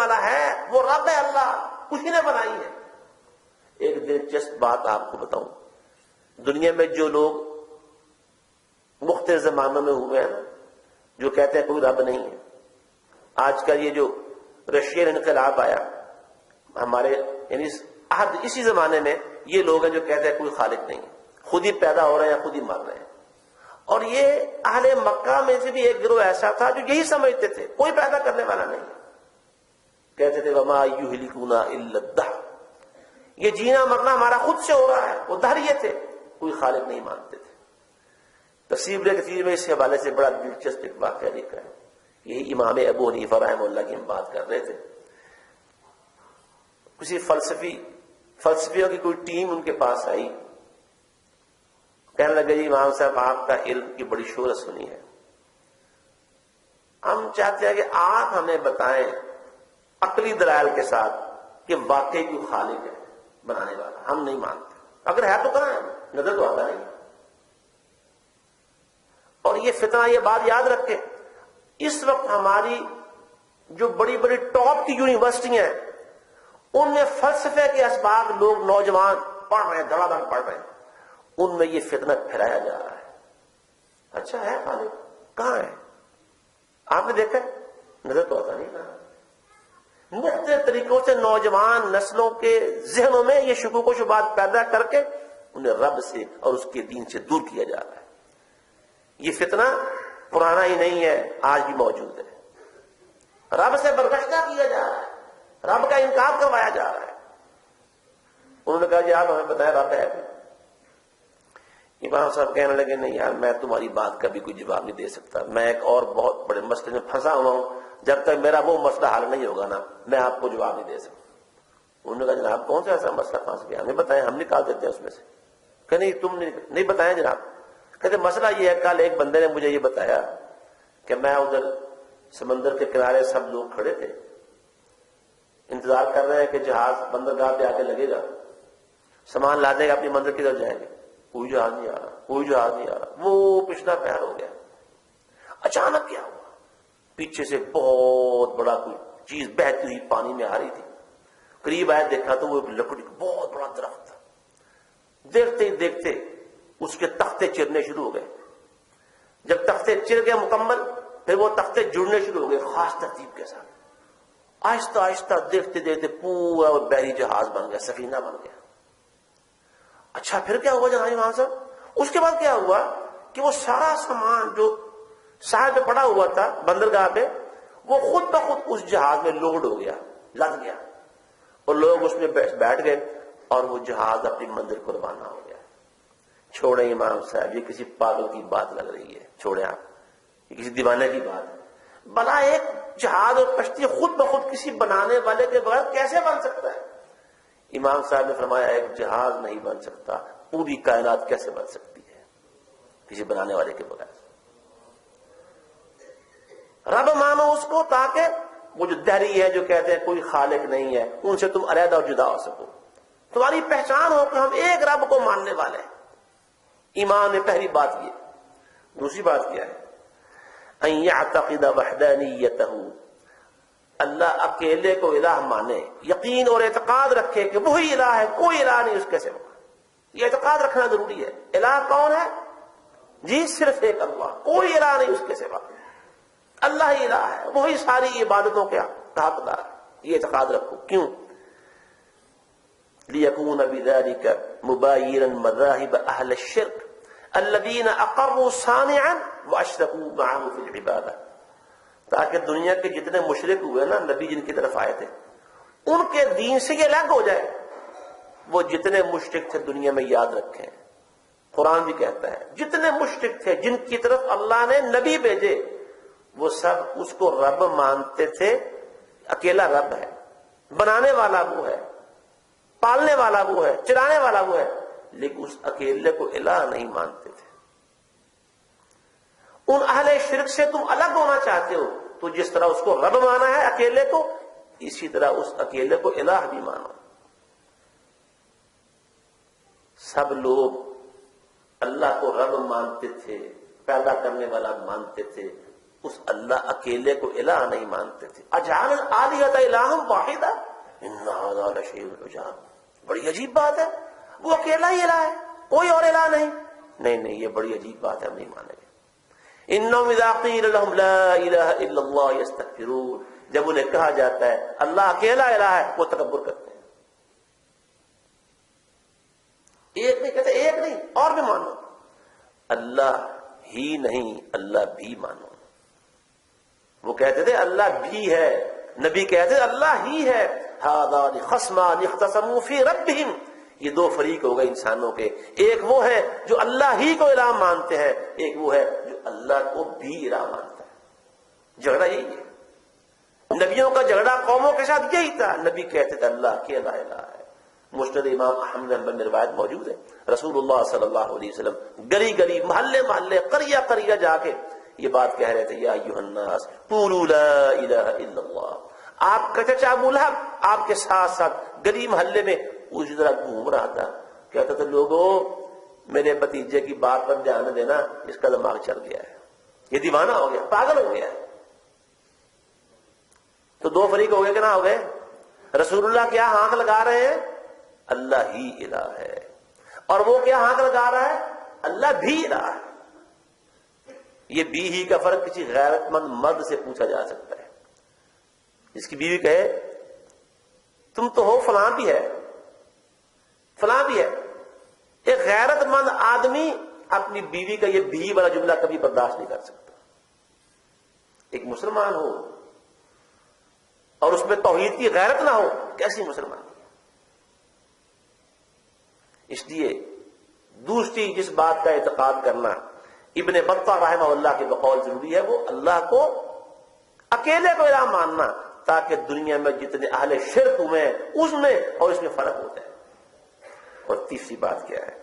والا ہے وہ رب ہے، اللہ اسی نے بنائی ہے۔ ایک دلچسپ بات آپ کو بتاؤں، دنیا میں جو لوگ مختلف زمانوں میں ہوئے ہیں جو کہتے ہیں کوئی رب نہیں ہے، آج کل یہ جو رشین انقلاب آیا ہمارے یعنی اسی زمانے میں یہ لوگ ہیں جو کہتے ہیں کوئی خالق نہیں ہے، خود ہی پیدا ہو رہے ہیں خود ہی مر رہے ہیں۔ اور یہ اہل مکہ میں سے بھی ایک گروہ ایسا تھا جو یہی سمجھتے تھے کوئی پیدا کرنے والا نہیں ہے، کہتے تھے وما یہلکنا الا الدہر، یہ جینا مرنا ہمارا خود سے ہو رہا ہے، وہ دہر یہ تھے، کوئی خالق نہیں مانتے تھے۔ تفسیر کثیر میں اس حوالے سے بڑا دلچسپ ایک واقعہ لکھا ہے، یہی امام ابو حنیفہ رحمہ اللہ کی ہم بات کر رہے تھے، کسی فلسفیوں کی کوئی ٹیم ان کے پاس آئی، کہنے لگے جی امام صاحب آپ کا علم کی بڑی شہرت سنی ہے، ہم چاہتے ہیں کہ آپ ہمیں بتائیں عقلی دلائل کے ساتھ کہ واقعی کوئی خالق ہے بنانے والا، ہم نہیں مانتے، اگر ہے تو کریں، نظر تو آتا نہیں۔ اور یہ فتنہ، یہ بات یاد رکھے، اس وقت ہماری جو بڑی بڑی ٹاپ کی یونیورسٹیاں ہیں ان میں فلسفے کے اسباق لوگ نوجوان پڑھ رہے ہیں، دھڑا دھڑ پڑھ رہے ہیں، ان میں یہ فتنہ پھیلایا جا رہا ہے۔ اچھا ہے خالق، کہاں ہے؟ آپ نے دیکھا نظر تو آتا نہیں کہاں۔ مختلف طریقوں سے نوجوان نسلوں کے ذہنوں میں یہ شکوک و شبہات پیدا کر کے انہیں رب سے اور اس کے دین سے دور کیا جا رہا ہے۔ یہ فتنہ پرانا ہی نہیں ہے، آج بھی موجود ہے، رب سے برگشتہ کیا جا رہا ہے، رب کا انکار کروایا جا رہا ہے۔ انہوں نے کہا جی آپ ہمیں بتائیں رب ہے؟ امام صاحب کہنے لگے نہیں یار میں تمہاری بات کا بھی کوئی جواب نہیں دے سکتا، میں ایک اور بہت بڑے مسئلے میں پھنسا ہوا ہوں، جب تک میرا وہ مسئلہ حل نہیں ہوگا نا میں آپ کو جواب نہیں دے سکتا۔ انہوں نے کہا جناب کون سا ایسا مسئلہ پھنس گیا، ہمیں بتائیں، ہم نکال دیتے ہیں اس میں سے۔ کہ نہیں تم نہیں بتائیں جناب۔ کہتے مسئلہ یہ ہے، کل ایک بندے نے مجھے یہ بتایا کہ میں ادھر سمندر کے کنارے سب لوگ کھڑے تھے، انتظار کر رہے ہیں کہ جہاز بندرگاہ پہ آ کے لگے گا، سامان لا دے گا، اپنی منزل کی طرف جائیں گے، کوئی جہاز نہیں آ رہا، کوئی جہاز نہیں آ رہا۔ وہ پچھلا پیر ہو گیا، اچانک کیا ہوا، پیچھے سے بہت بڑا کوئی چیز بہتی ہوئی پانی میں آ رہی تھی، قریب آئے دیکھا تو وہ ایک لکڑی کا بہت بڑا درخت تھا، دیکھتے ہی دیکھتے اس کے تختے چرنے شروع ہو گئے، جب تختے چر گئے مکمل پھر وہ تختے جڑنے شروع ہو گئے خاص ترتیب کے ساتھ، آہستہ آہستہ دیکھتے دیکھتے پورا وہ بحری جہاز بن گیا، سفینہ بن گیا۔ اچھا پھر کیا ہوا جناب امام صاحب؟ اس کے بعد کیا ہوا کہ وہ سارا سامان جو ساحل پہ پڑا ہوا تھا بندرگاہ پہ وہ خود بخود اس جہاز میں لوڈ ہو گیا، لد گیا، اور لوگ اس میں بیٹھ گئے اور وہ جہاز اپنی منزل کو روانہ ہو گیا۔ چھوڑیں امام صاحب، یہ کسی پاگل کی بات لگ رہی ہے، چھوڑیں آپ، یہ کسی دیوانے کی بات ہے۔ بلا ایک جہاز اور کشتی خود بخود کسی بنانے والے کے بغیر کیسے بن سکتا ہے؟ امام صاحب نے فرمایا ایک جہاز نہیں بن سکتا، پوری کائنات کیسے بن سکتی ہے کسی بنانے والے کے بغیر؟ رب مانو اس کو تاکہ وہ جو دہری ہے جو کہتے ہیں کوئی خالق نہیں ہے ان سے تم علیحدہ اور جدا ہو سکو، تمہاری پہچان ہو کہ ہم ایک رب کو ماننے والے ہیں۔ ایمان میں پہلی بات یہ۔ دوسری بات کیا ہے؟ ان یعتقد وحدانیتہ، اللہ اکیلے کو الہ مانے، یقین اور اعتقاد رکھے کہ وہی الہ ہے، کوئی الہ نہیں اس کے سوا، یہ اعتقاد رکھنا ضروری ہے۔ الہ کون ہے؟ جی صرف ایک اللہ، کوئی الہ نہیں اس کے سوا، اللہ ہی الہ ہے، وہی ساری عبادتوں کے حقدار ہے، یہ اعتقاد رکھو۔ کیوں؟ لِيَكُونَ بِذَلِكَ مُبَايِّنًا مَذَاهِبَ أَهْلِ الشِّرْكِ الَّذِينَ أَقَرُّوا صَانِعًا وَأَشْرَكُوا مَعَهُ فِي الْعِبَادَةِ، تاکہ دنیا کے جتنے مشرک ہوئے نا نبی جن کی طرف آئے تھے ان کے دین سے یہ الگ ہو جائے، وہ جتنے مشرک تھے دنیا میں یاد رکھیں، قرآن بھی کہتا ہے جتنے مشرک تھے جن کی طرف اللہ نے نبی بھیجے وہ سب اس کو رب مانتے تھے، اکیلا رب ہے، بنانے والا وہ ہے، پالنے والا وہ ہے، چلانے والا وہ ہے، لیکن اس اکیلے کو الہ نہیں مانتے تھے۔ ان اہل شرک سے تم الگ ہونا چاہتے ہو تو جس طرح اس کو رب مانا ہے اکیلے کو، اسی طرح اس اکیلے کو الہ بھی مانو۔ سب لوگ اللہ کو رب مانتے تھے، پیدا کرنے والا مانتے تھے، اس اللہ اکیلے کو الہ نہیں مانتے تھے. اجعل الآلہۃ الہا واحدا ان ھذا لشیء عجاب. بڑی عجیب بات ہے, وہ اکیلا ہی الہ ہے, کوئی اور الہ نہیں. نہیں, یہ بڑی عجیب بات ہے, ہم نہیں مانیں گے. انہم اذا قیل لہم لا الہ الا اللہ یستکبرون. جب انہیں کہا جاتا ہے اللہ اکیلا الہ ہے, وہ تکبر کرتے ہیں. ایک نہیں کہتے, ایک نہیں اور بھی مانو. اللہ ہی نہیں, اللہ بھی مانو. وہ کہتے تھے اللہ بھی ہے, نبی کہتے تھے اللہ ہی ہے. ھذان خصمان اختصموا فی ربہم. یہ دو فریق ہو گئے انسانوں کے, ایک وہ ہے جو اللہ ہی کو الہ مانتے ہیں, ایک وہ ہے جو اللہ کو بھی الہ مانتا ہے. جھگڑا یہی ہے. نبیوں کا جھگڑا قوموں کے ساتھ یہی تھا. نبی کہتے تھے اللہ کے الہ ہے. مسند امام احمد بن میں روایت موجود ہے, رسول اللہ صلی اللہ علیہ وسلم گلی گلی, محلے محلے, قریہ قریہ جا کے یہ بات کہہ رہے تھے, یا ایھا الناس قولوا لا الہ الا اللہ. آپ کا چچا ابو لہب آپ کے ساتھ ساتھ گلی محلے میں اسی طرح گھوم رہا تھا, کہتا تھا لوگوں میرے بھتیجے کی بات پر دھیان دینا, اس کا دماغ چل گیا ہے, یہ دیوانہ ہو گیا, پاگل ہو گیا ہے. تو دو فریق ہو گئے کہ نہ ہو گئے. رسول اللہ کیا ہانک لگا رہے ہیں, اللہ ہی الہ ہے, اور وہ کیا ہانک لگا رہا ہے, اللہ بھی الہ ہے. یہ بھی ہی کا فرق کسی غیرت مند مرد سے پوچھا جا سکتا ہے. جس کی بیوی کہے تم تو ہو, فلاں بھی ہے, فلاں بھی ہے. ایک غیرت مند آدمی اپنی بیوی کا یہ بھی والا جملہ کبھی برداشت نہیں کر سکتا. ایک مسلمان ہو اور اس میں توحید کی غیرت نہ ہو, کیسی مسلمان ہے. اس لیے دوسری جس بات کا اعتقاد کرنا ابن بطہ رحمہ اللہ کے بقول ضروری ہے, وہ اللہ کو اکیلے کو الہ ماننا, تاکہ دنیا میں جتنے اہل شرک ہوئے ہیں اس میں اور اس میں فرق ہوتا ہے. اور تیسری بات کیا ہے,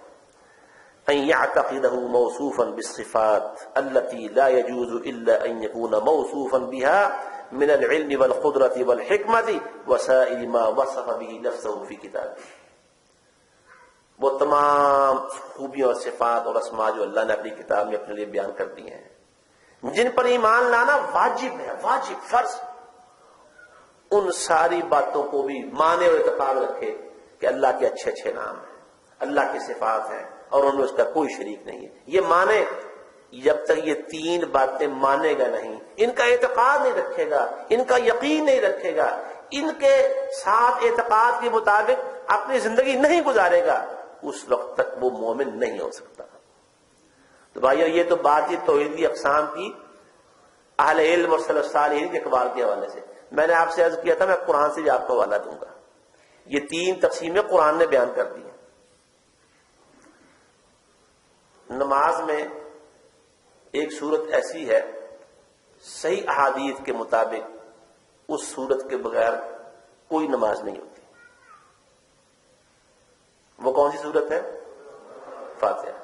ان يعتقده موصوفا بالصفات التي لا يجوز الا ان يكون موصوفا بها من العلم والقدرة والحكمة وسائر ما وصف به نفسه في كتابه. وہ تمام خوبیاں اور صفات اور اسماء جو اللہ نے اپنی کتاب میں اپنے لیے بیان کر دی ہیں, جن پر ایمان لانا واجب ہے, واجب فرض, ان ساری باتوں کو بھی مانے اور اعتقاد رکھے کہ اللہ کے اچھے اچھے نام ہیں, اللہ کی صفات ہیں, اور ان میں اس کا کوئی شریک نہیں ہے. یہ مانے, جب تک یہ تین باتیں مانے گا نہیں, ان کا اعتقاد نہیں رکھے گا, ان کا یقین نہیں رکھے گا, ان کے ساتھ اعتقاد کے مطابق اپنی زندگی نہیں گزارے گا, اس وقت تک وہ مومن نہیں ہو سکتا. تو بھائیو, یہ تو بات ہی توحیدی اقسام کی اہل علم اور سلف صالحین کے اقوال کے حوالے سے. میں نے آپ سے عرض کیا تھا میں قرآن سے بھی آپ کو حوالہ دوں گا. یہ تین تقسیمیں قرآن نے بیان کر دی ہیں. نماز میں ایک صورت ایسی ہے صحیح احادیث کے مطابق اس صورت کے بغیر کوئی نماز نہیں ہوتی. وہ کون سی صورت ہے؟ فاتحہ.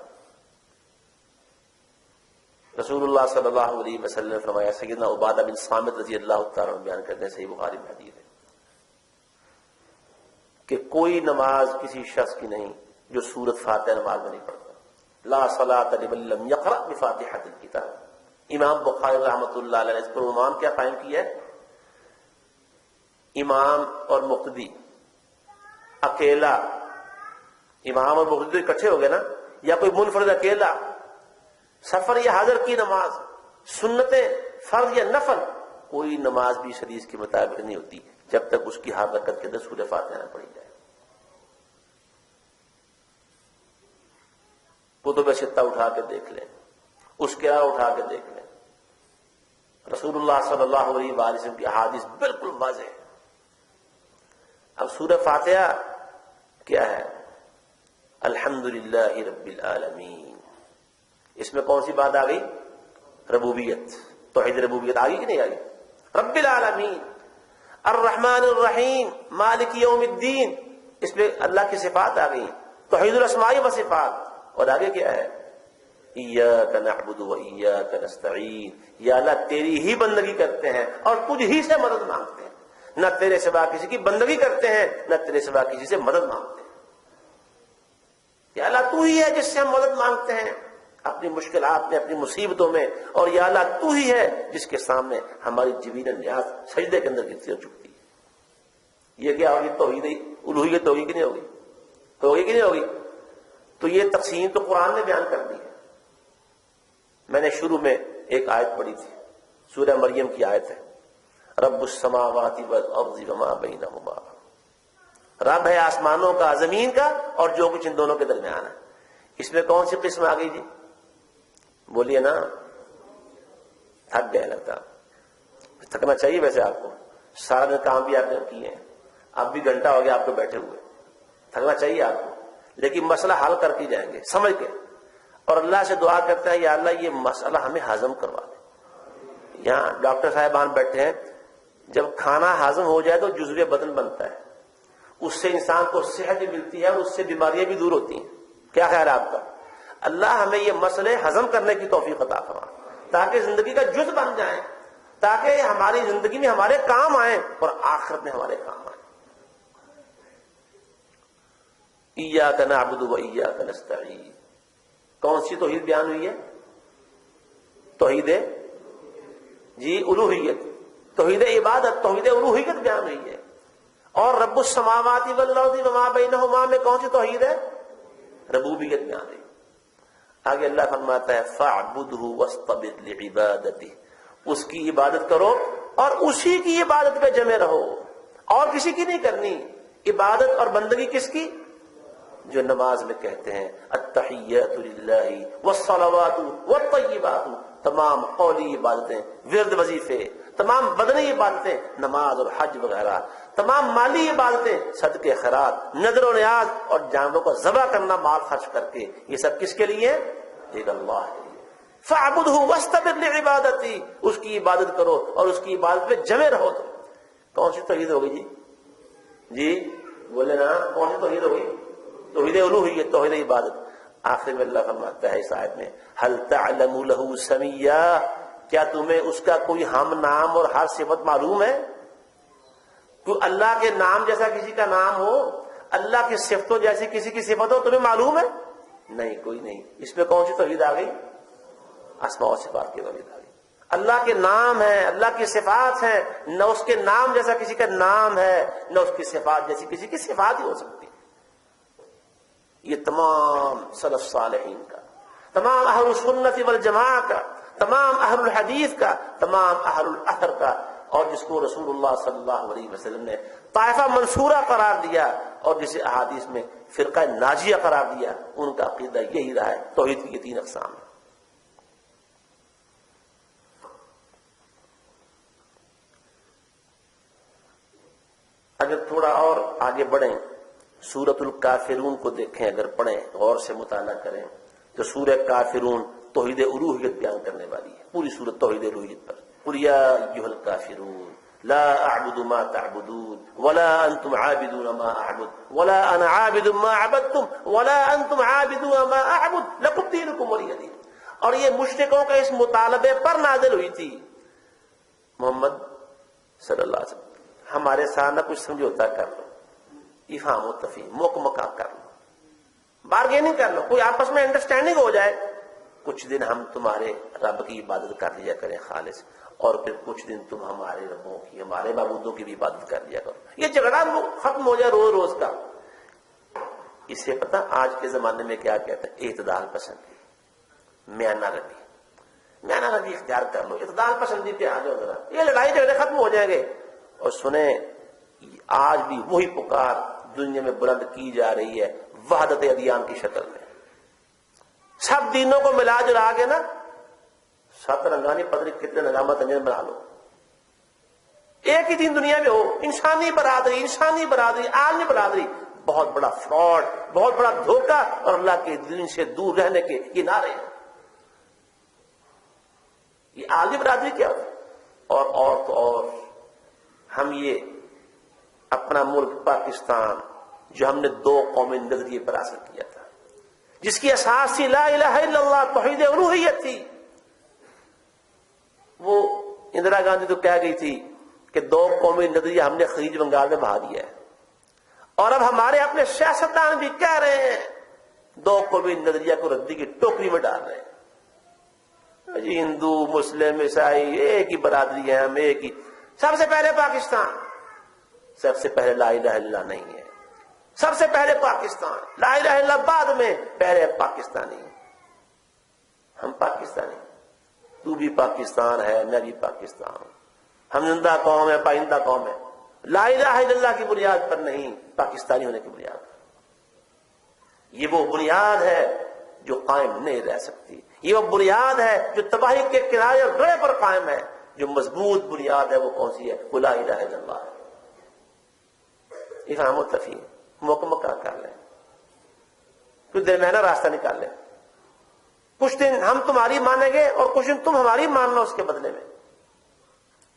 رسول اللہ صلی اللہ علیہ وسلم نے فرمایا, سیدنا عبادہ بن صامت رضی اللہ تعالیٰ عنہ بیان کرتے ہیں, صحیح بخاری میں حدیث ہے, کہ کوئی نماز کسی شخص کی نہیں جو سورت فاتحہ نماز میں نہیں پڑھتا. لا صلاۃ لمن لم یقرأ بفاتحۃ الکتاب. امام بخاری رحمۃ اللہ علیہ نے اس پر عنوان کیا قائم کیا ہے, امام اور مقتدی اکیلا, امام اور مقتدی اکٹھے ہو گئے نا, یا کوئی منفرد اکیلا, سفر یا حاضر کی نماز, سنتیں فرض یا نفل, کوئی نماز بھی حدیث کے مطابق نہیں ہوتی جب تک اس کی ہر رکعت کے اندر سورہ فاتحہ نہ پڑھی جائے. کتب ستہ اٹھا کے دیکھ لیں, اس کے اٹھا کے دیکھ لیں, رسول اللہ صلی اللہ علیہ وآلہ وسلم کی احادیث بالکل واضح ہے. اب سورہ فاتحہ کیا ہے؟ الحمدللہ رب العالمین. اس میں کون سی بات آ گئی؟ ربوبیت, توحید ربوبیت آ گئی کہ نہیں آ گئی؟ رب العالمین, الرحمن الرحیم, مالک یوم الدین, اس میں اللہ کی صفات آ گئی, توحید الاسماء و صفات. اور آگے کیا ہے؟ ایاک نعبد و ایاک نستعین, یا اللہ تیری ہی بندگی کرتے ہیں اور تجھ ہی سے مدد مانگتے ہیں, نہ تیرے سوا کسی کی بندگی کرتے ہیں نہ تیرے سوا کسی سے مدد مانگتے ہیں. یا اللہ تو ہی ہے جس سے ہم مدد مانگتے ہیں, اپنی مشکلات میں، اپنی مصیبتوں میں، اور یا اللہ تو ہی ہے جس کے سامنے ہماری جبین نیاز سجدے کے اندر گرتی اور جھکتی ہے۔ یہ کیا ہوگی؟ توحید الوہیت ہوگی کہ نہیں ہوگی؟ ہوگی کہ نہیں ہوگی؟ تو یہ تقسیم تو قرآن نے بیان کر دی ہے۔ میں نے شروع میں ایک آیت پڑھی تھی، سورہ مریم کی آیت ہے، رب السماوات والارض وما بینہما، رب ہے آسمانوں کا، زمین کا، اور جو کچھ ان دونوں کے درمیان ہے۔ اس میں کون سی قسم آ گئی جی؟ بولیے نا، تھک گئے لگتا۔ تھکنا چاہیے ویسے آپ کو، سارا دن کام بھی آپ نے کیے ہیں، اب بھی گھنٹہ ہو گیا آپ کو بیٹھے ہوئے، تھکنا چاہیے آپ کو، لیکن مسئلہ حل کر کے جائیں گے سمجھ کے، اور اللہ سے دعا کرتے ہیں یا اللہ یہ مسئلہ ہمیں ہضم کروا دے۔ یہاں ڈاکٹر صاحبان بیٹھے ہیں، جب کھانا ہضم ہو جائے تو جزو بدن بنتا ہے، اس سے انسان کو صحت بھی ملتی ہے اور اس سے بیماریاں بھی دور ہوتی ہیں۔ کیا خیال ہے آپ کا؟ اللہ ہمیں یہ مسئلے ہضم کرنے کی توفیق عطا فرما، تاکہ زندگی کا جز بن جائیں، تاکہ ہماری زندگی میں ہمارے کام آئیں اور آخرت میں ہمارے کام آئیں۔ ایاک نعبد و ایاک نستعین، کون سی توحید بیان ہوئی ہے؟ توحید جی الوہیت، توحید عبادت، توحید الوہیت بیان ہوئی ہے۔ اور رب السماوات والارض وما بینہما میں کون سی توحید ہے؟ ربوبیت بیان ہوئی۔ آگے اللہ فرماتا ہے فاعبدہ واصطبر لعبادتہ، اس کی عبادت کرو اور اسی کی عبادت پہ جمے رہو، اور کسی کی نہیں کرنی۔ عبادت اور بندگی کس کی؟ جو نماز میں کہتے ہیں التحیات للہ والصلوات والطیبات، تمام قولی عبادتیں، ورد وظیفے، تمام بدنی عبادتیں، نماز اور حج وغیرہ، تمام مالی عبادتیں، صدقے خیرات، نذر و نیاز، اور جانوروں کو ذبح کرنا مال خرچ کر کے، یہ سب کس کے لیے؟ ایک اللہ کے لیے۔ فاعبدہ واصطبر لعبادتہ، اس کی عبادت کرو اور اس کی عبادت پہ جمے رہو۔ تو کون سی توحید ہوگی جی؟ جی بولے نا، کون سی توحید ہوگی؟ توحید الوہیت، توحید عبادت۔ آخر میں اللہ فرماتا ہے اس آیت میں هل تعلم له سمیا، کیا تمہیں اس کا کوئی ہم نام اور ہر صفت معلوم ہے؟ کوئی اللہ کے نام جیسا کسی کا نام ہو، اللہ کی صفتوں جیسی کسی کی صفت ہو، تمہیں معلوم ہے؟ نہیں، کوئی نہیں۔ اس میں کون سی توحید آ گئی؟ اسماء و صفات کی توحید آ گئی۔ اللہ کے نام ہیں، اللہ کی صفات ہیں، نہ اس کے نام جیسا کسی کا نام ہے، نہ اس کی صفات جیسی کسی کی صفات ہی ہو سکتی۔ یہ تمام سلف صالحین کا، تمام اہل السنت والجماعہ کا، تمام اہل الحدیث کا، تمام اہل الاثر کا، اور جس کو رسول اللہ صلی اللہ علیہ وسلم نے طائفہ منصورہ قرار دیا اور جسے احادیث میں فرقہ ناجیہ قرار دیا، ان کا عقیدہ یہی رہا ہے۔ توحید کی 3 اقسام ہیں۔ اگر تھوڑا اور آگے بڑھیں، سورۃ الکافرون کو دیکھیں، اگر پڑھیں، غور سے مطالعہ کریں، تو سورہ کافرون توحید الوہیت بیان کرنے والی ہے، پوری سورت توحید الوہیت پر۔ قل یا ایھا الکافرون لا اعبد ما تعبدون ولا انتم عابدون ما اعبد ولا انا عابد ما عبدتم ولا انتم عابدون ما اعبد لکم دینکم ولی دین۔ اور یہ مشرکوں کے اس مطالبے پر نازل ہوئی تھی۔ محمد صلی اللہ علیہ وسلم ہمارے ساتھ نہ کچھ سمجھوتا کر لو، افہام و تفہیم، موقع کر لو، بارگیننگ کر لو، کوئی آپس میں انڈرسٹینڈنگ ہو جائے، کچھ دن ہم تمہارے رب کی عبادت کر لیا کریں خالص، اور پھر کچھ دن تم ہمارے ربوں کی، ہمارے معبودوں کی بھی عبادت کر لیا کرو۔ یہ جھگڑا ختم ہو جائے روز روز کا۔ اسے پتہ آج کے زمانے میں کیا کہتا ہے؟ اعتدال پسندی، میانہ روی اختیار کر لو، اعتدال پسندی پہ آ جاؤ ذرا، یہ لڑائی جھگڑے ختم ہو جائیں گے۔ اور سنیں، آج بھی وہی پکار دنیا میں بلند کی جا رہی ہے وحدت ادیان کی شکل میں۔ سب دینوں کو ملا جلا کے نا، 7 رنگانی پتری کتنے نظامت انجن بنا لو، ایک ہی دین دنیا میں ہو، انسانی برادری، عالمی برادری۔ بہت بڑا فراڈ، بہت بڑا دھوکہ، اور اللہ کے دین سے دور رہنے کے یہ نعرے ہیں۔ یہ عالمی برادری کیا ہوتا؟ اور ہم یہ اپنا ملک پاکستان جو ہم نے 2 قومی نظریے پر حاصل کیا تھا، جس کی اساس تھی لا الہ الا اللہ، توحید الوہیت تھی، وہ اندرا گاندھی تو کہہ گئی تھی کہ 2 قومی نظریہ ہم نے خلیج بنگال میں بہا دیا ہے، اور اب ہمارے اپنے سیاستدان بھی کہہ رہے ہیں 2 قومی نظریہ کو ردی کی ٹوکری میں ڈال رہے ہیں۔ جی ہندو مسلم عیسائی ایک ہی برادری ہے، ہم ایک ہی. سب سے پہلے پاکستان، سب سے پہلے لا الہ الا اللہ نہیں ہے، سب سے پہلے پاکستان، لا الہ الا اللہ بعد میں، پہلے پاکستانی. ہم پاکستانی، تو بھی پاکستان ہے، میں بھی پاکستان ہوں. ہم زندہ قوم ہے، پائندہ قوم ہے. لا الہ الا اللہ کی بنیاد پر نہیں، پاکستانی ہونے کی بنیاد پر. یہ وہ بنیاد ہے جو قائم نہیں رہ سکتی، یہ وہ بنیاد ہے جو تباہی کے کنارے اور گڑھے پر قائم ہے. جو مضبوط بنیاد ہے وہ کون سی ہے؟ وہ لا الہ الا اللہ ہے. افہام و تفہیم موقع کر لیں، کچھ درمیانہ راستہ نکال لیں. کچھ دن ہم تمہاری مانیں گے اور کچھ دن تم ہماری مان لو. اس کے بدلے میں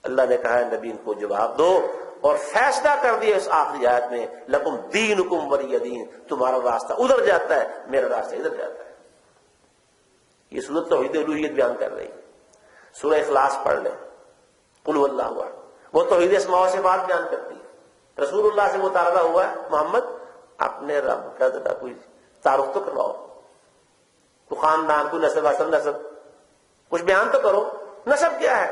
اللہ نے کہا ہے نبی ان کو جواب دو، اور فیصلہ کر دیا اس آخری آیت میں لکم دینکم ولی دین. تمہارا راستہ ادھر جاتا ہے، میرا راستہ ادھر جاتا ہے. یہ سورۃ توحید الوہیت بیان کر رہی ہے. سورہ اخلاص پڑھ لیں، قل هو اللہ احد، وہ توحید اسماء و صفات بیان کرتی ہے. رسول اللہ سے مطالبہ ہوا ہے محمد اپنے رب کا ذرا کوئی تعارف تو کرواؤ، تو خاندان کو نسب اصل نسب کچھ بیان تو کرو، نسب کیا ہے؟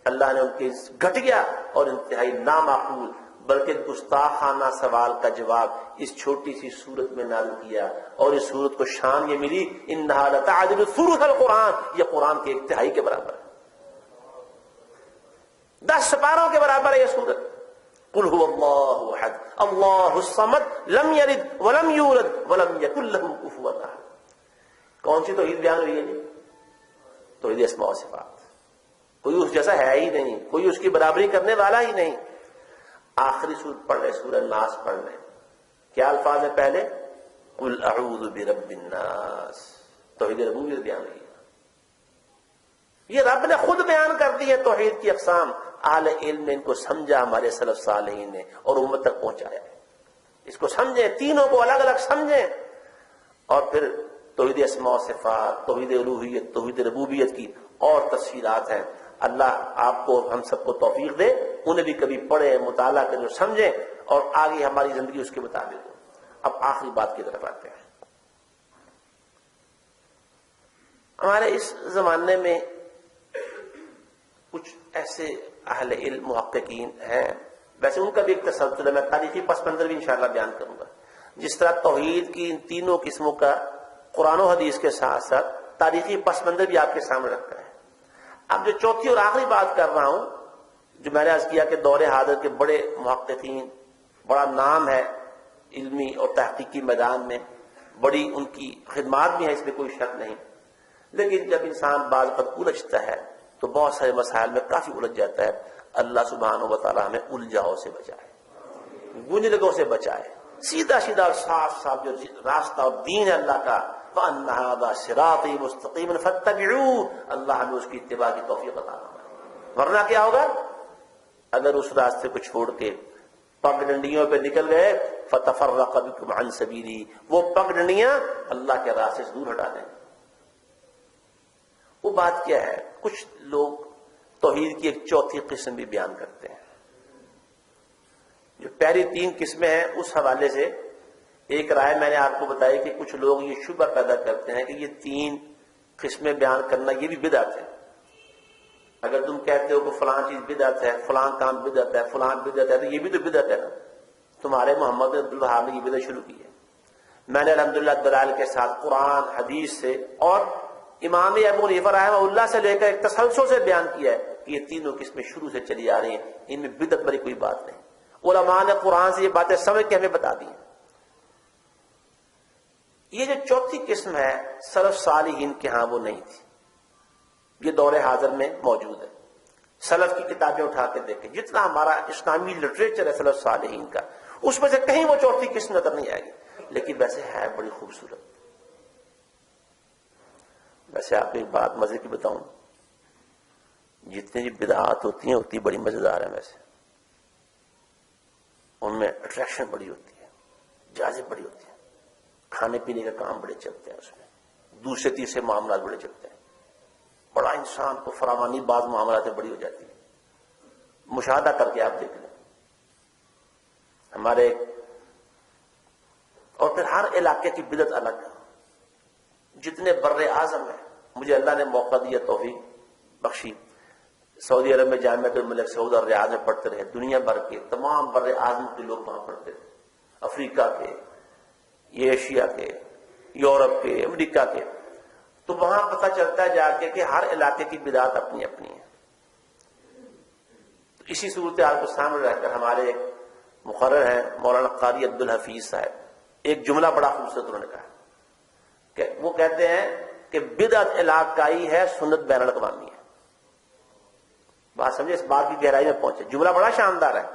اللہ نے ان کے گھٹیا اور انتہائی نامعقول بلکہ گستاخانہ سوال کا جواب اس چھوٹی سی سورت میں نازل کیا. اور اس سورت کو شان یہ ملی انہا لتعدل ثلث القرآن، یہ قرآن کے ایک تہائی کے برابر ہے، 10 سپاروں کے برابر ہے یہ سورت. قل هو اللہ احد اللہ الصمد لم یلد ولم یولد ولم یکن له کفوا احد. کون سی توحید بیان ہوئی ہے جی؟ توحید اسماء و صفات. کوئی اس جیسا ہے ہی نہیں، کوئی اس کی برابری کرنے والا ہی نہیں. آخری سورت پڑھ رہے، سورہ ناس پڑھ رہے، کیا الفاظ ہے پہلے؟ قل اعوذ برب الناس. توحید ربوبیت بیان ہوئی ہے. یہ رب نے خود بیان کر دی ہے توحید کی اقسام. اہل علم نے ان کو سمجھا، ہمارے سلف صالحین نے، اور امت تک پہنچایا ہے. اس کو سمجھیں، تینوں کو الگ الگ سمجھیں، اور پھر توحید اسماء و صفات، توحید الوہیت، توحید ربوبیت کی اور تفصیلات ہیں. اللہ آپ کو ہم سب کو توفیق دے، انہیں بھی کبھی پڑھیں، مطالعہ کریں، سمجھیں، اور آگے ہماری زندگی اس کے مطابق ہو. اب آخری بات کی طرف آتے ہیں. ہمارے اس زمانے میں کچھ ایسے اہل علم محققین ہیں، ویسے ان کا بھی ایک تسلسل ہے، میں تاریخی پس منظر بھی انشاءاللہ بیان کروں گا. جس طرح توحید کی ان تینوں قسموں کا قرآن و حدیث کے ساتھ ساتھ تاریخی پس منظر بھی آپ کے سامنے رکھا ہے. اب جو چوتھی اور آخری بات کر رہا ہوں، جو میں نے عرض کیا کہ دور حاضر کے بڑے محققین، بڑا نام ہے علمی اور تحقیقی میدان میں، بڑی ان کی خدمات بھی ہیں، اس میں کوئی شک نہیں. لیکن جب انسان بعض وقت الجھتا ہے تو بہت سارے مسائل میں کافی الجھ جاتا ہے. اللہ سبحانہ و تعالی ہمیں الجھاؤ سے بچائے، گنجلگوں سے بچائے. سیدھا سیدھا اور صاف صاف جو راستہ اور دین ہے اللہ کا، وَأَنَّ هَذَا صِرَاطِي مُسْتَقِيمًا فَاتَّبِعُوهُ، اللہ ہمیں اس کی اتباع کی توفیق عطا فرمائے. ورنہ کیا ہوگا اگر اس راستے کو چھوڑ کے پگڈنڈیوں پہ نکل گئے؟ فَتَفَرَّقَ بِكُمْ عَنْ سَبِيلِهِ، وہ پگڈنڈیاں اللہ کے راستے سے دور ہٹا دیں. وہ بات کیا ہے؟ کچھ لوگ توحید کی ایک چوتھی قسم بھی بیان کرتے ہیں. جو پہلی 3 قسمیں ہیں اس حوالے سے ایک رائے میں نے آپ کو بتائی کہ کچھ لوگ یہ شبہ پیدا کرتے ہیں کہ یہ 3 قسمیں بیان کرنا یہ بھی بدعت ہے. اگر تم کہتے ہو کہ فلاں چیز بدعت ہے، فلاں کام بدعت ہے، فلاں بدعت ہے، تو یہ بھی تو بدعت ہے نا. تمہارے محمد عبد الوہاب نے یہ بدعت شروع کی ہے. میں نے الحمدللہ دلائل کے ساتھ قرآن حدیث سے اور امام ابو حنیفہ رحمہ اللہ سے لے کر ایک تسلسل سے بیان کیا ہے کہ یہ تینوں قسمیں شروع سے چلی آ رہی ہیں، ان میں بدعت بری کوئی بات نہیں. علماء نے قرآن سے یہ باتیں سمجھ کے ہمیں بتا دی ہیں. یہ جو چوتھی قسم ہے سلف صالحین کے ہاں وہ نہیں تھی، یہ دور حاضر میں موجود ہے. سلف کی کتابیں اٹھا کے دیکھیں، جتنا ہمارا اسلامی لٹریچر ہے سلف صالحین کا، اس میں سے کہیں وہ چوتھی قسم نظر نہیں آئے گی. لیکن ویسے ہے بڑی خوبصورت. ویسے آپ کو ایک بات مزے کی بتاؤں، جتنی بدعات ہوتی ہیں اتنی بڑی مزیدار ہیں. ویسے ان میں اٹریکشن بڑی ہوتی ہے، جاذب بڑی ہوتی ہے. کھانے پینے کا کام بڑے چلتے ہیں، اس میں دوسرے تیسرے معاملات بڑے چلتے ہیں. بڑا انسان کو فراوانی بعض معاملات بڑی ہو جاتی ہے. مشاہدہ کر کے آپ دیکھ لیں ہمارے. اور پھر ہر علاقے کی بدعت الگ ہے. جتنے بر اعظم ہیں مجھے اللہ نے موقع دیا، توفیق بخشی، سعودی عرب میں جامعۃ الملک سعود اور ریاض میں پڑھتے رہے، دنیا بھر کے تمام بر اعظم کے لوگ وہاں پڑھتے تھے، افریقہ کے، ایشیا کے، یورپ کے، امریکہ کے. تو وہاں پتہ چلتا ہے جا کے کہ ہر علاقے کی بدعت اپنی اپنی ہے. تو اسی صورتحال کو سامنے رہ کر ہمارے مقرر ہیں مولانا قاری عبدالحفیظ صاحب، ایک جملہ بڑا خوبصورت انہوں نے کہا کہ وہ کہتے ہیں کہ بدعت علاقائی ہے، سنت بین الاقوامی ہے. بات سمجھے، اس بات کی گہرائی میں پہنچے، جملہ بڑا شاندار ہے.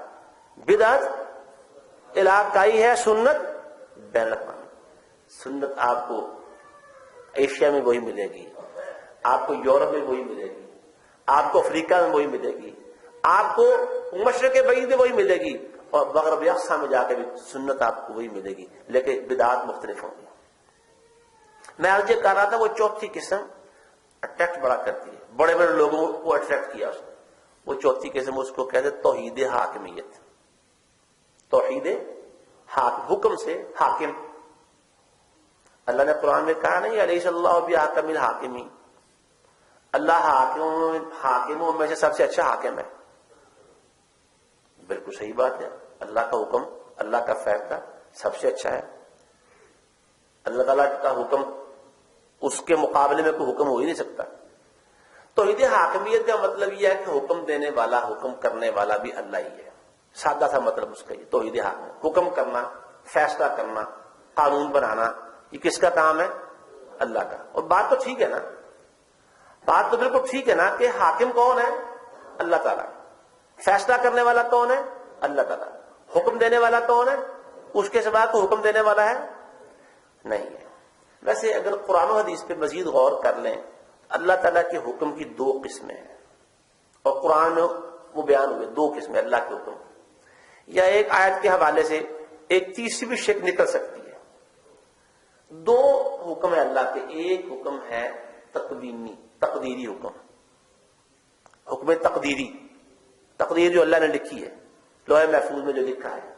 بدعت علاقائی ہے، سنت بین الاقوامی. سنت آپ کو ایشیا میں وہی ملے گی، آپ کو یورپ میں وہی ملے گی، آپ کو افریقہ میں وہی ملے گی، آپ کو مشرق بعید میں وہی ملے گی، اور مغرب اقصی میں جا کے بھی سنت آپ کو وہی ملے گی، لیکن بدعات مختلف ہوں گی. میں آج یہ کہہ رہا تھا وہ چوتھی قسم اٹریکٹ بڑا کرتی ہے، بڑے بڑے لوگوں کو اٹریکٹ کیا اس نے. وہ چوتھی قسم اس کو کہتے توحید حاکمیت. توحید حکم سے حاکم. اللہ نے قرآن میں کہا نہیں علیہ اللہ بحکم الحاکمین، اللہ حاکموں میں سے سب سے اچھا حاکم ہے. بالکل صحیح بات ہے، اللہ کا حکم، اللہ کا فیصلہ سب سے اچھا ہے. اللہ تعالیٰ کا حکم، اس کے مقابلے میں کوئی حکم ہو ہی نہیں سکتا. توحید حاکمیت کا مطلب یہ ہے کہ حکم دینے والا، حکم کرنے والا بھی اللہ ہی ہے. سادہ سا مطلب اس کا یہ توحید حاکمیت. حکم کرنا، فیصلہ کرنا، قانون بنانا، یہ کس کا کام ہے؟ اللہ کا. اور بات تو ٹھیک ہے نا، بات تو بالکل ٹھیک ہے نا کہ حاکم کون ہے؟ اللہ تعالیٰ. فیصلہ کرنے والا کون ہے؟ اللہ تعالیٰ. حکم دینے والا کون ہے؟ اس کے سوا کوئی حکم دینے والا ہے نہیں ہے. ویسے اگر قرآن و حدیث پہ مزید غور کر لیں، اللہ تعالیٰ کے حکم کی دو قسمیں ہیں، اور قرآن وہ بیان ہوئے دو قسمیں اللہ کے حکم. یا ایک آیت کے حوالے سے ایک تیسری بھی شک نکل سکتی ہے. دو حکم ہے اللہ کے. ایک حکم ہے تقدیری حکم، حکم تقدیری، تقدیر جو اللہ نے لکھی ہے لوح محفوظ میں جو لکھا ہے،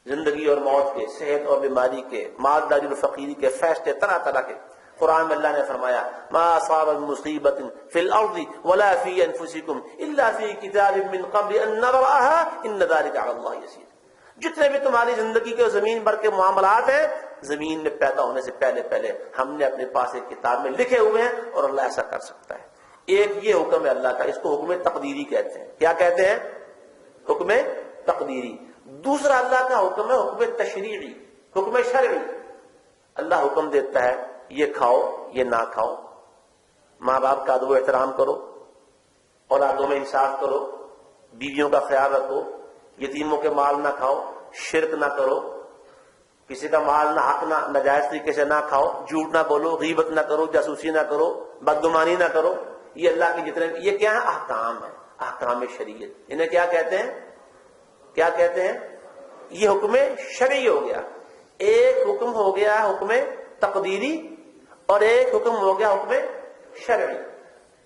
زندگی اور موت کے، صحت اور بیماری کے، مالداری اور فقیری کے فیصلے طرح طرح کے. قرآن میں اللہ نے فرمایا ما اصاب من مصیبت فی الارض ولا فی انفسکم الا فی کتاب من قبل ان نبرأها ان ذلک علی اللہ یسیر. جتنے بھی تمہاری زندگی کے زمین بھر کے معاملات ہیں، زمین میں پیدا ہونے سے پہلے پہلے ہم نے اپنے پاس ایک کتاب میں لکھے ہوئے ہیں، اور اللہ ایسا کر سکتا ہے. ایک یہ حکم ہے اللہ کا، اس کو حکم تقدیری کہتے ہیں. کیا کہتے ہیں؟ حکم تقدیری. دوسرا اللہ کا حکم ہے حکم تشریعی، حکم شرعی. اللہ حکم دیتا ہے یہ کھاؤ، یہ نہ کھاؤ، ماں باپ کا ادب و احترام کرو، اولادوں میں انصاف کرو، بیویوں کا خیال رکھو، یتیموں کے مال نہ کھاؤ، شرک نہ کرو، کسی کا مال نہ حق نہ ناجائز طریقے سے نہ کھاؤ، جھوٹ نہ بولو، غیبت نہ کرو، جاسوسی نہ کرو، بدگمانی نہ کرو. یہ اللہ کے جتنے، یہ کیا ہے؟ احکام ہے، احکام شریعت. انہیں کیا کہتے ہیں؟ کیا کہتے ہیں؟ یہ حکم شرعی ہو گیا. ایک حکم ہو گیا حکم تقدیری، اور ایک حکم ہو گیا حکم شرعی.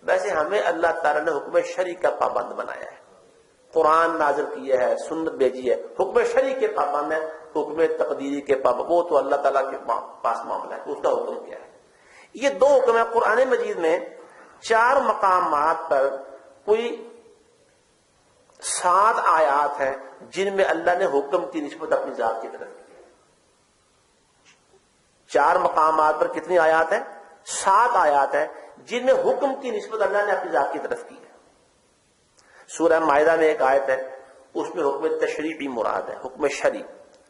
ویسے ہمیں اللہ تعالیٰ نے حکم شرعی کا پابند بنایا ہے، قرآن نازل کیا ہے، سنت بھیجی ہے. حکم شرعی کے پابند ہے، حکم تقدیری کے پابند وہ تو اللہ تعالیٰ کے پاس معاملہ ہے، اس کا حکم کیا ہے. یہ دو حکم ہے. قرآن مجید میں 4 مقامات پر کوئی 7 آیات ہیں جن میں اللہ نے حکم کی نسبت اپنی ذات کی طرف کی ہے. 4 مقامات پر کتنی آیات ہیں؟ 7 آیات ہیں جن میں حکم کی نسبت اللہ نے اپنی ذات کی طرف کی ہے. سورہ مائدہ میں ایک آیت ہے، اس میں حکم تشریعی مراد ہے، حکم شرعی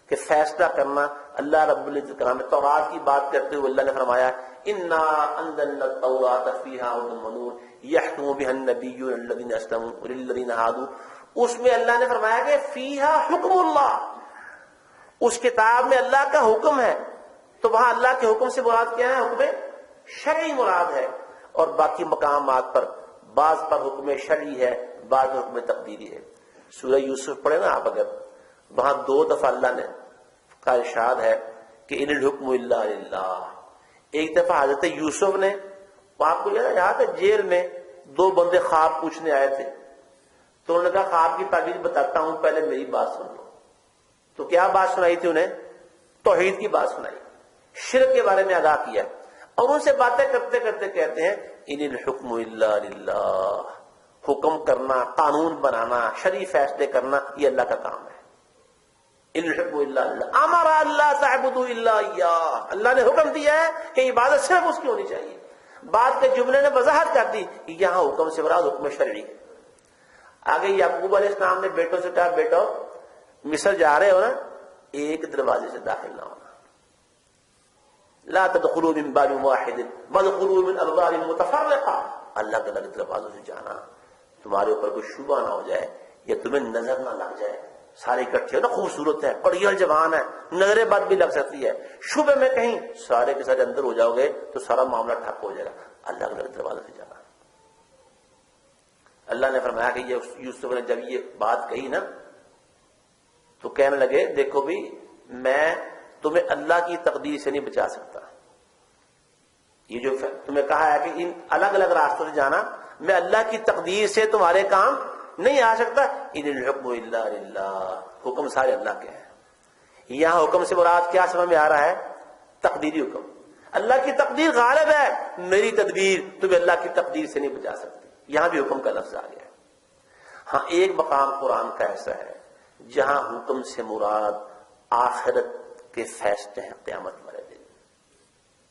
کہ فیصلہ کرنا. اللہ رب العزت کا نام ہے. تورات کی بات کرتے ہوئے اللہ نے فرمایا انا انزلنا التوراۃ فیہا ھدی ونور یحکم بہا النبیون الذین اسلموا للذین ھادوا. اس میں اللہ نے فرمایا کہ فیہا حکم اللہ، اس کتاب میں اللہ کا حکم ہے. تو وہاں اللہ کے حکم سے مراد کیا ہے؟ حکم شرعی مراد ہے. اور باقی مقامات پر بعض پر حکم شرعی ہے، بعض حکم تقدیری ہے. سورہ یوسف پڑھے نا آپ، اگر وہاں 2 دفعہ اللہ نے کا ارشاد ہے کہ ان الحکم الا للہ. ایک دفعہ حضرت یوسف نے، وہ آپ کو یاد ہے جیل میں 2 بندے خواب پوچھنے آئے تھے، تو انہوں نے کہا خواب کی تعبیر بتاتا ہوں، پہلے میری بات سن لو. تو کیا بات سنائی تھی انہیں؟ توحید کی بات سنائی، شرک کے بارے میں آگاہ کیا. اور ان سے باتیں کرتے کرتے کہتے ہیں ان الحکم الا للہ، حکم کرنا، قانون بنانا، شرعی فیصلے کرنا یہ اللہ کا کام ہے. ان الحکم الا للہ امر اللہ تعبدوا الا اياه، اللہ نے حکم دیا ہے کہ عبادت صرف اس کی ہونی چاہیے. بعد کے جملے نے وضاحت کر دی یہاں حکم سے مراد حکم شرعی ہے. آگے یعقوب علیہ السلام نے بیٹوں سے کہا بیٹو مصر جا رہے ہو نا، ایک دروازے سے داخل نہ ہونا، لا تدخلوا من باب واحد وادخلوا من ابواب متفرقہ، الگ الگ دروازوں سے جانا، تمہارے اوپر کوئی شبہ نہ ہو جائے یا تمہیں نظر نہ لگ جائے. سارے اکٹھے ہو نا، خوبصورت ہے، پڑھیل جوان ہے، نظر بد بھی لگ سکتی ہے، شبہ میں کہیں سارے کے سارے اندر ہو جاؤ گے تو سارا معاملہ ٹھپ ہو جائے گا. الگ الگ دروازوں سے جانا. اللہ نے فرمایا کہ یوسف نے جب یہ بات کہی نا تو کہنے لگے دیکھو بھی میں تمہیں اللہ کی تقدیر سے نہیں بچا سکتا. یہ جو تمہیں کہا ہے کہ ان الگ الگ راستوں سے جانا، میں اللہ کی تقدیر سے تمہارے کام نہیں آ سکتا. ان الحکم الا للہ، حکم سارے اللہ کے ہیں. یہاں حکم سے مراد کیا سمجھ میں آ رہا ہے؟ تقدیری حکم. اللہ کی تقدیر غالب ہے، میری تدبیر تمہیں اللہ کی تقدیر سے نہیں بچا سکتی. یہاں بھی حکم کا لفظ آ گیا. ہاں ایک مقام قرآن کا ایسا ہے جہاں حکم سے مراد آخرت کے فیصلے ہیں. قیامت والے دن،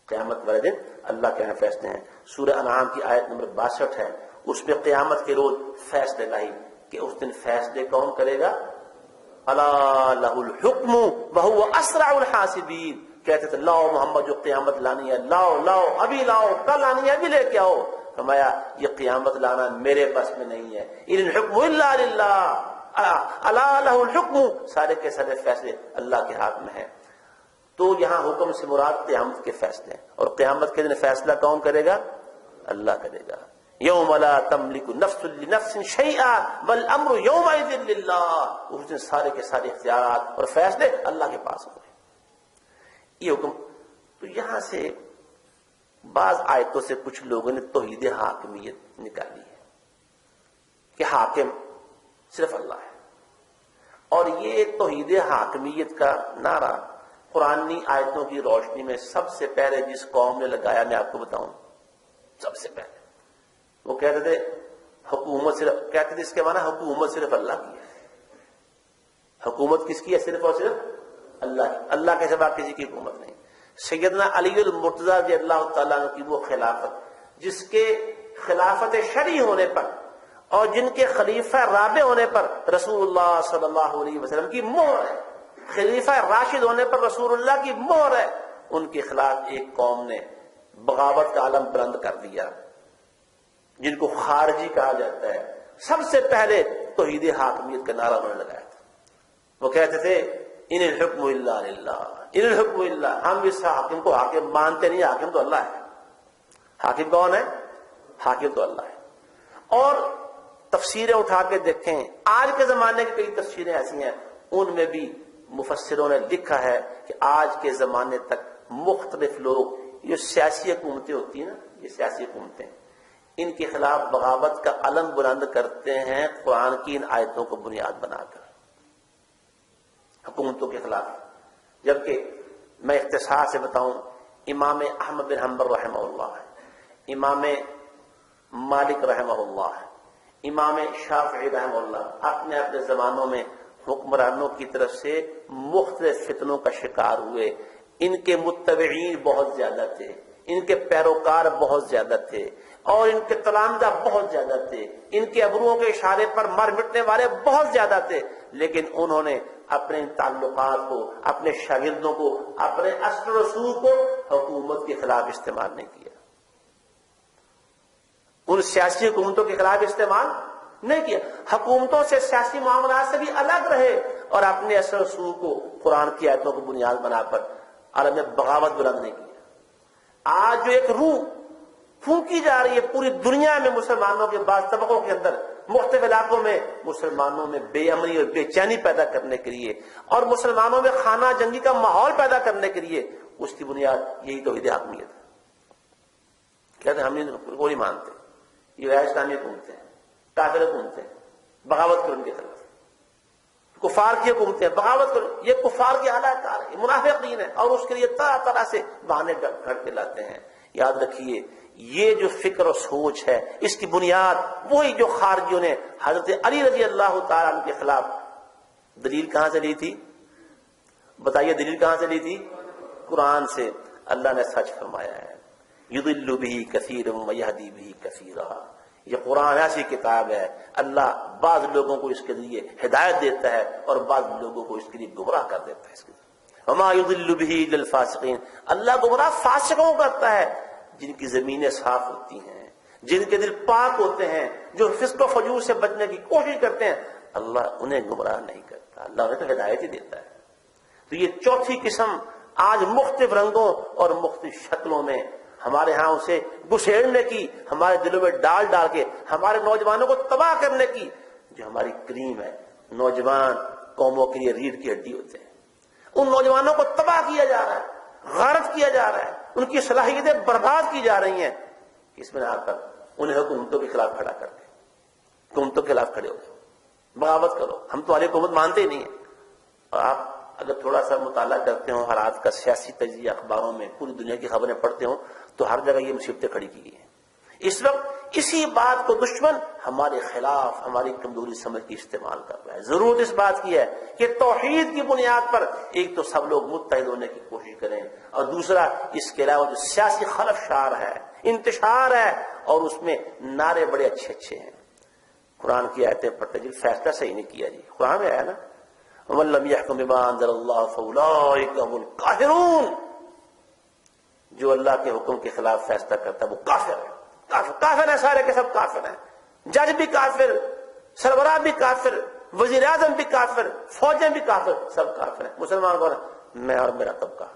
قیامت والے دن اللہ کے یہاں فیصلے ہیں. سورہ انعام کی آیت نمبر 62 ہے، اس میں قیامت کے روز فیصلے لائی کہ اس دن فیصلے کون کرے گا؟ الا لہ الحکم وہو اسرع الحاسبین. کہتے تھے لاؤ محمد جو قیامت لانی ہے، لاؤ لاؤ ابھی لاؤ، کل آنی ہے ابھی لے کے آؤ. فرمایا یہ قیامت لانا میرے بس میں نہیں ہے. ان الحکم الا للہ الا لہ الحکم، سارے کے سارے فیصلے اللہ کے ہاتھ میں ہیں. تو یہاں حکم سے مراد قیامت کے فیصلے ہیں، اور قیامت کے دن فیصلہ کون کرے گا؟ اللہ کرے گا. یوم لا تملک نفس لنفس شیئا والامر یومئذ للہ. اس دن سارے کے سارے اختیارات اور فیصلے اللہ کے پاس ہوں گے. یہ حکم. تو یہاں سے بعض آیتوں سے کچھ لوگوں نے توحید حاکمیت نکالی ہے کہ حاکم صرف اللہ ہے. اور یہ توحید حاکمیت کا نعرہ قرآنی آیتوں کی روشنی میں سب سے پہلے جس قوم نے لگایا میں آپ کو بتاؤں. سب سے پہلے وہ کہتے تھے حکومت صرف، کہتے تھے اس کے معنی حکومت صرف اللہ کی ہے. حکومت کس کی ہے؟ صرف اور صرف اللہ کی. اللہ کے سوا کسی کی حکومت نہیں. سیدنا علی المرتضیٰ رضی اللہ تعالیٰ عنہ کی وہ خلافت جس کے خلافت شرعی ہونے پر اور جن کے خلیفہ رابع ہونے پر رسول اللہ صلی اللہ علیہ وسلم کی مہر ہے، خلیفہ راشد ہونے پر رسول اللہ کی مہر ہے، ان کے خلاف ایک قوم نے بغاوت کا علم بلند کر دیا جن کو خارجی کہا جاتا ہے. سب سے پہلے توحید حاکمیت کا نعرہ انہوں نے لگایا تھا. وہ کہتے تھے ان الحکم الا للہ، ان الحکم الا، ہم اس حاکم کو حاکم مانتے نہیں، حاکم تو اللہ ہے. حاکم کون ہے؟ حاکم تو اللہ ہے. اور تفسیریں اٹھا کے دیکھیں، آج کے زمانے کی کئی تفسیریں ایسی ہیں ان میں بھی مفسروں نے لکھا ہے کہ آج کے زمانے تک مختلف لوگ یہ سیاسی حکومتیں ہوتی ہیں نا، یہ سیاسی حکومتیں ان کے خلاف بغاوت کا علم بلند کرتے ہیں قرآن کی ان آیتوں کو بنیاد بنا کر حکومتوں کے خلاف. جبکہ میں اختصار سے بتاؤں، امام احمد بن حنبل رحمہ اللہ، امام مالک رحمہ اللہ، امام شافعی رحمہ اللہ اپنے اپنے زمانوں میں حکمرانوں کی طرف سے مختلف فتنوں کا شکار ہوئے. ان کے متبعین بہت زیادہ تھے، ان کے پیروکار بہت زیادہ تھے، اور ان کے تلامذہ بہت زیادہ تھے، ان کے ابروؤں کے اشارے پر مر مٹنے والے بہت زیادہ تھے. لیکن انہوں نے اپنے تعلقات کو، اپنے شاگردوں کو، اپنے اثر و رسوخ کو حکومت کے خلاف استعمال نہیں کیا. ان سیاسی حکومتوں کے خلاف استعمال نہیں کیا. حکومتوں سے، سیاسی معاملات سے بھی الگ رہے اور اپنے اثر و رسوخ کو قرآن کی آیتوں کو بنیاد بنا کر عالم میں بغاوت بلند نہیں کیا. آج جو ایک روح پھونکی جا رہی ہے پوری دنیا میں مسلمانوں کے بعض طبقوں کے اندر، مختلف علاقوں میں مسلمانوں میں بے امنی اور بے چینی پیدا کرنے کے لیے اور مسلمانوں میں خانہ جنگی کا ماحول پیدا کرنے کے لیے، اس کی بنیاد یہی توحید حاکمیت ہے. کہتے ہیں ہم کو نہیں مانتے، یہ غیر اسلامی حکومتیں ہیں، کافر حکومتیں ہیں، بغاوت کرو ان کے خلاف. کفار کی حکومتیں ہیں، بغاوت کرو. یہ کفار کی اعلیٰ کار ہے، منافقین ہے، اور اس کے لیے طرح طرح سے بہانے گھڑ کے لاتے ہیں. یاد رکھیے یہ جو فکر و سوچ ہے اس کی بنیاد وہی جو خارجیوں نے حضرت علی رضی اللہ تعالیٰ عنہ کے خلاف دلیل کہاں سے لی تھی؟ بتائیے دلیل کہاں سے لی تھی؟ قرآن سے. اللہ نے سچ فرمایا ہے یضل بہ کثیر ویہدی بہ کثیرا. یہ قرآن ایسی کتاب ہے اللہ بعض لوگوں کو اس کے ذریعے ہدایت دیتا ہے اور بعض لوگوں کو اس کے لیے گمراہ کر دیتا ہے. اس کے وما یضل بہ الا الفاسقین. اللہ گمراہ فاسقوں کرتا ہے جن کی زمینیں صاف ہوتی ہیں, جن کے دل پاک ہوتے ہیں, جو فسق و فجور سے بچنے کی کوشش کرتے ہیں. اللہ انہیں گمراہ نہیں کرتا, اللہ انہیں تو ہدایت ہی دیتا ہے. تو یہ چوتھی قسم آج مختلف رنگوں اور مختلف شکلوں میں ہمارے ہاں اسے گسیڑنے کی, ہمارے دلوں میں ڈال ڈال کے ہمارے نوجوانوں کو تباہ کرنے کی, جو ہماری کریم ہے. نوجوان قوموں کے لیے ریڑھ کی ہڈی ہوتے ہیں. ان نوجوانوں کو تباہ کیا جا رہا ہے, غارت کیا جا رہا ہے, ان کی صلاحیتیں برباد کی جا رہی ہیں. اس میں آ کر انہیں حکومتوں کے خلاف کھڑا کر کے حکومتوں کے خلاف کھڑے ہو جاؤ, بغاوت کرو. ہم تمہاری حکومت مانتے ہی نہیں ہیں. اور آپ اگر تھوڑا سا مطالعہ کرتے ہوں حالات کا, سیاسی تجزیہ اخباروں میں پوری دنیا کی خبریں پڑھتے ہوں, تو ہر جگہ یہ مصیبتیں کھڑی کی گئی ہیں. اس وقت اسی بات کو دشمن ہمارے خلاف ہماری کمزوری سمجھ کے استعمال کر رہا ہے. ضرورت اس بات کی ہے کہ توحید کی بنیاد پر ایک تو سب لوگ متحد ہونے کی کوشش کریں, اور دوسرا اس کے علاوہ جو سیاسی خلفشار ہے, انتشار ہے, اور اس میں نعرے بڑے اچھے اچھے ہیں. قرآن کی آیتیں پڑھتے جی فیصلہ صحیح نہیں کیا, جی قرآن میں آیا نا وَمَن لَّمْ يَحْكُم بِمَا أَنزَلَ اللَّهُ فَأُولَٰئِكَ هُمُ الْكَافِرُونَ. جو اللہ کے حکم کے خلاف فیصلہ کرتا ہے وہ کافر ہے. کافر ہے, سارے کے سب کافر ہیں. جج بھی کافر, سربراہ بھی کافر, وزیر اعظم بھی کافر, فوجیں بھی کافر, سب کافر ہیں. مسلمان کون ہے؟ میں اور میرا طبقہ.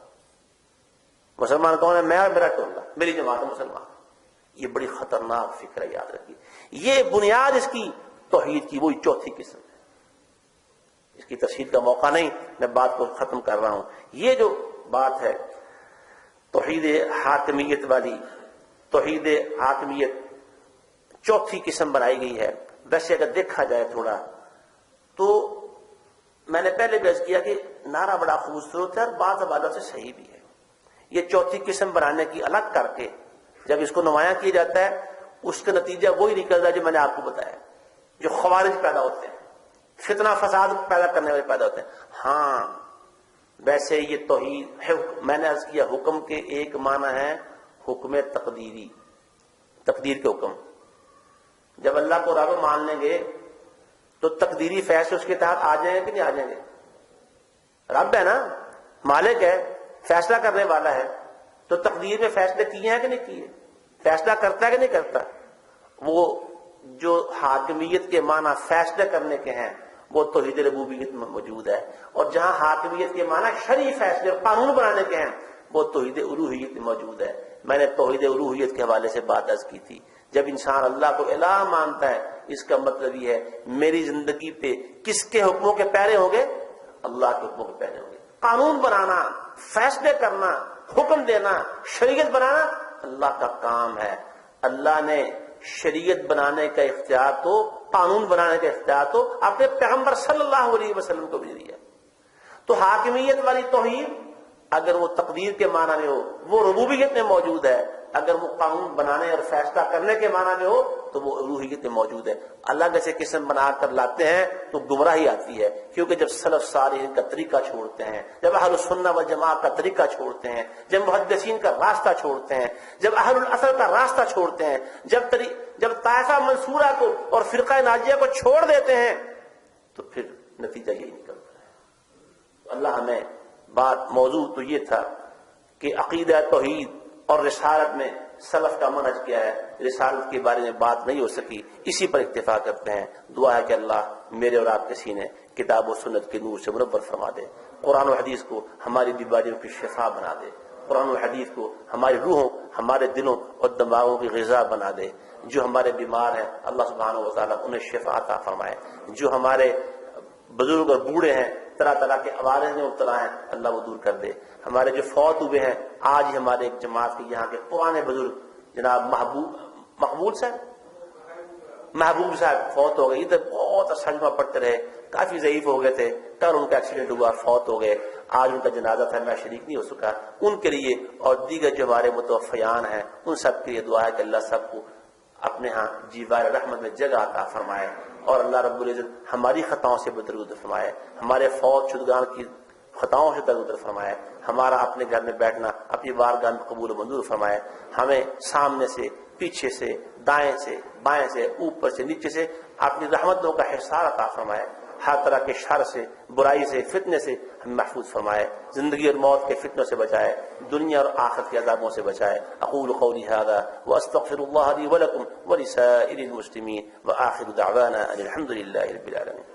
مسلمان کون ہے؟ میں اور میرا ٹولہ, میری جماعت مسلمان. یہ بڑی خطرناک فکر ہے, یاد رکھیے. یہ بنیاد اس کی توحید کی وہی چوتھی قسم ہے. اس کی تفصیل کا موقع نہیں, میں بات کو ختم کر رہا ہوں. یہ جو بات ہے توحید حاکمیت والی, توحید حاکمیت چوتھی قسم بنائی گئی ہے. ویسے اگر دیکھا جائے تھوڑا تو میں نے پہلے بھی عرض کیا کہ نعرہ بڑا خوبصورت ہے اور بعض حوالوں سے صحیح بھی ہے. یہ چوتھی قسم بنانے کی الگ کر کے جب اس کو نمایاں کیا جاتا ہے, اس کا نتیجہ وہی نکلتا ہے جو میں نے آپ کو بتایا, جو خوارج پیدا ہوتے ہیں, فتنہ فساد پیدا کرنے والے پیدا ہوتے ہیں. ہاں ویسے یہ توحید ہے. میں نے عرض کیا حکم کے ایک معنی ہے حکم تقدیری, تقدیر کے حکم. جب اللہ کو رب مان لیں گے تو تقدیری فیصلے اس کے تحت آ جائیں گے کہ نہیں آ جائیں گے؟ رب ہے نا, مالک ہے, فیصلہ کرنے والا ہے, تو تقدیر میں فیصلے کیے ہیں کہ نہیں کیے؟ فیصلہ کرتا ہے کہ نہیں کرتا؟ وہ جو حاکمیت کے معنی فیصلے کرنے کے ہیں وہ توحید ربوبیت میں موجود ہے, اور جہاں حاکمیت کے معنی شرعی فیصلے اور قانون بنانے کے ہیں وہ توحید الوہیت میں موجود ہے. میں نے توحید الوہیت کے حوالے سے بات عرض کی تھی. جب انسان اللہ کو الہ مانتا ہے اس کا مطلب یہ ہے میری زندگی پہ کس کے حکموں کے پیرے ہوں گے؟ اللہ کے حکموں کے پیرے ہوں گے. قانون بنانا, فیصلے کرنا, حکم دینا, شریعت بنانا اللہ کا کام ہے. اللہ نے شریعت بنانے کا اختیار تو, قانون بنانے کا اختیار تو اپنے پیغمبر صلی اللہ علیہ وسلم کو بھی دیا. تو حاکمیت والی توحید اگر وہ تقدیر کے معنی میں ہو وہ ربوبیت میں موجود ہے, اگر وہ قانون بنانے اور فیصلہ کرنے کے معنی میں ہو تو وہ الوہیت میں موجود ہے. الگ سے قسم بنا کر لاتے ہیں تو گمراہی آتی ہے, کیونکہ جب سلف صالحین کا طریقہ چھوڑتے ہیں, جب اہل السنہ والجماعت کا طریقہ چھوڑتے ہیں, جب محدثین کا راستہ چھوڑتے ہیں, جب اہل الاثر کا راستہ چھوڑتے ہیں, جب طائفہ منصورہ کو اور فرقہ ناجیہ کو چھوڑ دیتے ہیں تو پھر نتیجہ یہی نکلتا ہے. اللہ ہمیں موضوع تو یہ تھا کہ عقیدہ توحید اور رسالت میں سلف کا منہج کیا ہے. رسالت کے بارے میں بات نہیں ہو سکی, اسی پر اکتفا کرتے ہیں. دعا ہے کہ اللہ میرے اور آپ کے سینے کتاب و سنت کے نور سے منور فرما دے, قرآن و حدیث کو ہماری بیماریوں کی شفا بنا دے, قرآن و حدیث کو ہماری روحوں, ہمارے دلوں اور دماغوں کی غذا بنا دے. جو ہمارے بیمار ہیں اللہ سبحانہ و تعالیٰ انہیں شفا عطا فرمائے. جو ہمارے بزرگ اور بوڑھے ہیں طرح طرح کے عوارض میں مبتلا ہیں اللہ وہ دور کر دے. ہمارے جو فوت ہوئے ہیں آج ہی ہمارے ایک جماعت کے یہاں کے پرانے بزرگ جناب مقبول صاحب, محبوب صاحب فوت ہو گئے، ادھر بہت اچھا جمعہ پڑھتے رہے، کافی ضعیف ہو گئے تھے، کل ان کا ایکسیڈنٹ ہوا، فوت ہو گئے، آج ان کا جنازہ تھا، میں شریک نہیں ہو سکا، ان کے لیے اور دیگر جو ہمارے متوفیان ہیں ان سب کے لیے دعا ہے کہ اللہ سب کو اپنے ہاں جیوار رحمت میں جگہ عطا فرمائے، اور اللہ رب العزت ہماری خطاؤں سے بدرگزر فرمائے، ہمارے فوت شدگان کی خطاؤں سے درگزر فرمائے، ہمارا اپنے گھر میں بیٹھنا اپنی بارگاہ میں قبول و منظور فرمائے، ہمیں سامنے سے، پیچھے سے، دائیں سے، بائیں سے، اوپر سے، نیچے سے اپنی رحمتوں کا حصار عطا فرمائے، ہر طرح کے شر سے، برائی سے، فتنے سے ہمیں محفوظ فرمائے، زندگی اور موت کے فتنوں سے بچائے، دنیا اور آخرت کے عذابوں سے بچائے۔ اقول قولی هذا واستغفر الله لي ولكم ولسائر المسلمين، وآخر دعوانا ان الحمد لله رب العالمين۔